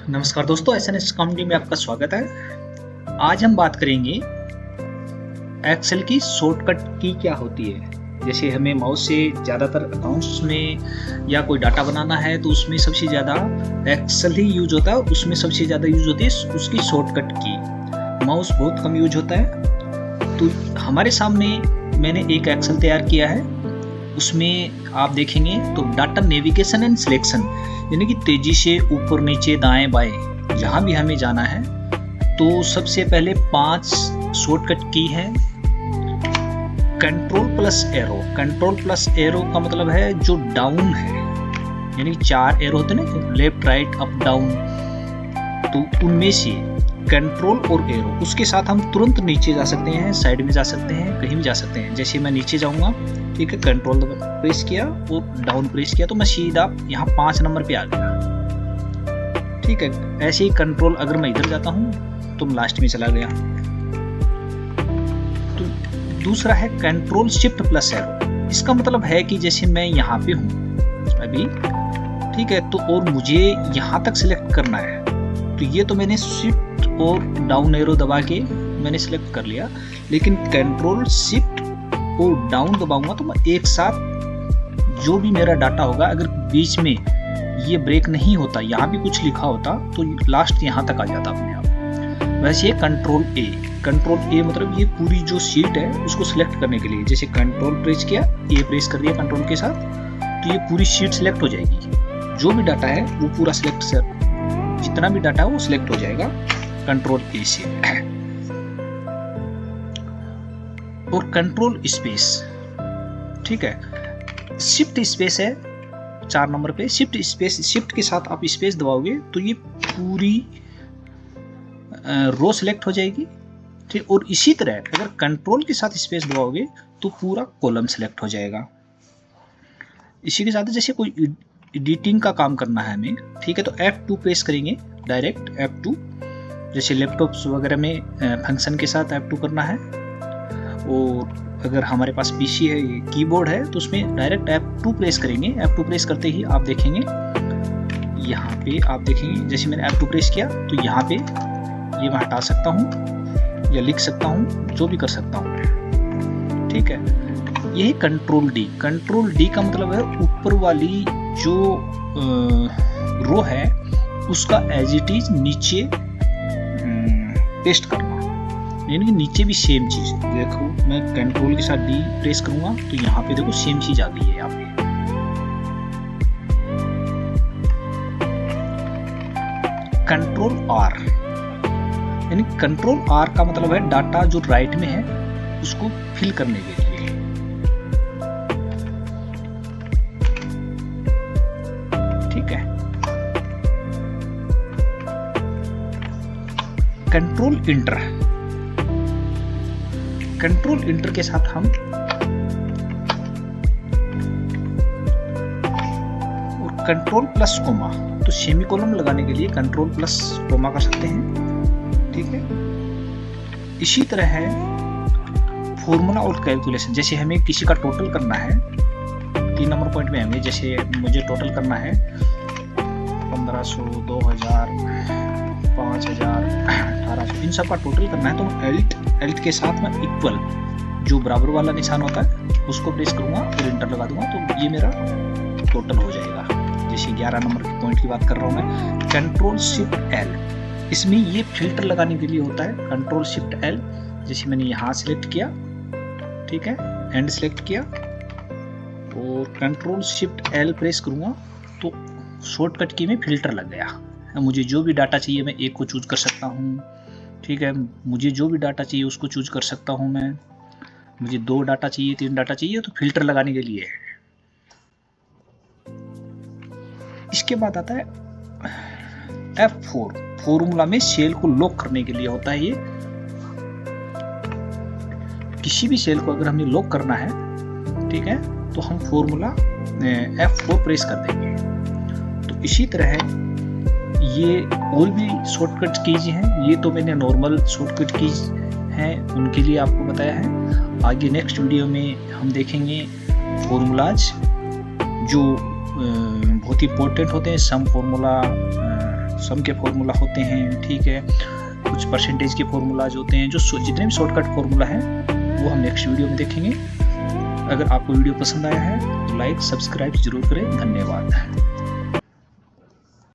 नमस्कार दोस्तों, SNS comedy में आपका स्वागत है। आज हम बात करेंगे एक्सेल की शॉर्टकट की क्या होती है। जैसे हमें माउस से ज़्यादातर अकाउंट्स में या कोई डाटा बनाना है तो उसमें सबसे ज़्यादा एक्सेल ही यूज होता है। उसमें सबसे ज़्यादा यूज होती है उसकी शॉर्टकट की। माउस बहुत कम यूज होता है। तो हमारे सामने मैंने एक एक्सेल तैयार किया है। उसमें आप देखेंगे तो डाटा नेविगेशन एंड सिलेक्शन, यानी कि तेजी से ऊपर नीचे दाएं बाएं जहां भी हमें जाना है तो सबसे पहले 5 शॉर्टकट की है। Control plus arrow. Control plus arrow का मतलब है जो डाउन है, यानी 4 एरो होते हैं ना, लेफ्ट राइट अप डाउन, तो उनमें से कंट्रोल और एरो, उसके साथ हम तुरंत नीचे जा सकते हैं, साइड में जा सकते हैं, कहीं भी जा सकते हैं। जैसे मैं नीचे जाऊंगा, ठीक है, कंट्रोल प्रेस किया और डाउन प्रेस किया तो मैं सीधा यहाँ 5 नंबर पे आ गया। ठीक है, ऐसे ही कंट्रोल अगर मैं इधर जाता हूँ तो मैं लास्ट में चला गया। तो दूसरा है कंट्रोल शिफ्ट प्लस एरो। इसका मतलब है कि जैसे मैं यहाँ पे हूँ अभी, ठीक है, तो और मुझे यहाँ तक सिलेक्ट करना है तो ये तो मैंने शिफ्ट और डाउन एरो दबा के मैंने सिलेक्ट कर लिया, लेकिन कंट्रोल शिफ्ट और डाउन दबाऊंगा तो मैं एक साथ जो भी मेरा डाटा होगा, अगर बीच में ये ब्रेक नहीं होता, यहाँ भी कुछ लिखा होता तो लास्ट यहाँ तक आ जाता अपने आप। वैसे कंट्रोल ए। कंट्रोल ए मतलब ये पूरी जो शीट है उसको सिलेक्ट करने के लिए, जैसे कंट्रोल प्रेस किया, ए प्रेस कर दिया कंट्रोल के साथ, तो ये पूरी शीट सिलेक्ट हो जाएगी। जो भी डाटा है वो पूरा सिलेक्ट, जितना भी डाटा है वो सिलेक्ट हो जाएगा कंट्रोल ए से। और कंट्रोल स्पेस, ठीक है, शिफ्ट स्पेस है 4 नंबर पे। शिफ्ट स्पेस, शिफ्ट के साथ आप स्पेस दबाओगे तो ये पूरी रो सिलेक्ट हो जाएगी, ठीक। और इसी तरह अगर कंट्रोल के साथ स्पेस दबाओगे तो पूरा कॉलम सिलेक्ट हो जाएगा। इसी के साथ जैसे कोई एडिटिंग का काम करना है हमें, ठीक है, तो F2 प्रेस करेंगे, डायरेक्ट F2, जैसे लैपटॉप्स वगैरह में फंक्शन के साथ F2 करना है। और अगर हमारे पास पीसी है, कीबोर्ड है, तो उसमें डायरेक्ट F2 प्रेस करेंगे। F2 प्रेस करते ही आप देखेंगे यहाँ पे, आप देखेंगे जैसे मैंने F2 प्रेस किया तो यहाँ पे ये मैं हटा सकता हूँ या लिख सकता हूँ, जो भी कर सकता हूँ, ठीक है। यही कंट्रोल डी। कंट्रोल डी का मतलब है ऊपर वाली जो रो है उसका एज इट इज नीचे पेस्ट करना, यानी कि नीचे भी सेम चीज। देखो मैं कंट्रोल के साथ डी प्रेस करूंगा तो यहाँ पे देखो सेम चीज आ गई है यहाँ पे। कंट्रोल आर, यानी कंट्रोल आर का मतलब है डाटा जो राइट में है उसको फिल करने के लिए, ठीक है। Control inter. कंट्रोल इंटर के साथ हम और कंट्रोल प्लस कोमा, तो सेमीकोलन लगाने के लिए कंट्रोल प्लस कोमा कर सकते हैं, ठीक है। इसी तरह है फॉर्मूला और कैलकुलेशन। जैसे हमें किसी का टोटल करना है, 3 नंबर पॉइंट में हमें, जैसे मुझे टोटल करना है 1500, 2000, 5000, 1800, इन सब का टोटल करना है तो एल्ट के साथ में इक्वल, जो बराबर वाला निशान होता है उसको प्रेस करूंगा और इंटर लगा दूंगा तो ये मेरा टोटल हो जाएगा। जैसे 11 नंबर के पॉइंट की बात कर रहा हूं मैं। कंट्रोल शिफ्ट एल, इसमें ये फिल्टर लगाने के लिए होता है। कंट्रोल शिफ्ट एल, जैसे मैंने यहाँ सिलेक्ट किया, ठीक है, एंड सिलेक्ट किया और कंट्रोल शिफ्ट एल प्रेस करूंगा तो शॉर्टकट की में फिल्टर लग गया। मुझे जो भी डाटा चाहिए मैं एक को चूज कर सकता हूँ, ठीक है। मुझे जो भी डाटा चाहिए उसको चूज कर सकता हूँ मैं। मुझे 2 डाटा चाहिए, 3 डाटा चाहिए, तो फिल्टर लगाने के लिए। इसके बाद आता है F4, फॉर्मूला में सेल को लॉक करने के लिए होता है ये। किसी भी सेल को अगर हमें लॉक करना है, ठीक है, तो हम फॉर्मूला F4 प्रेस कर देंगे। तो इसी तरह है ये और भी शॉर्टकट कीज हैं। ये तो मैंने नॉर्मल शॉर्टकट कीज हैं उनके लिए आपको बताया है। आगे नेक्स्ट वीडियो में हम देखेंगे फॉर्मूलाज जो बहुत ही इंपॉर्टेंट होते हैं, सम फॉर्मूला, सम के फॉर्मूला होते हैं, ठीक है, कुछ परसेंटेज के फॉर्मूलाज होते हैं, जो जितने भी शॉर्टकट फॉर्मूला है वो हम नेक्स्ट वीडियो में देखेंगे। अगर आपको वीडियो पसंद आया है तो लाइक सब्सक्राइब जरूर करें। धन्यवाद।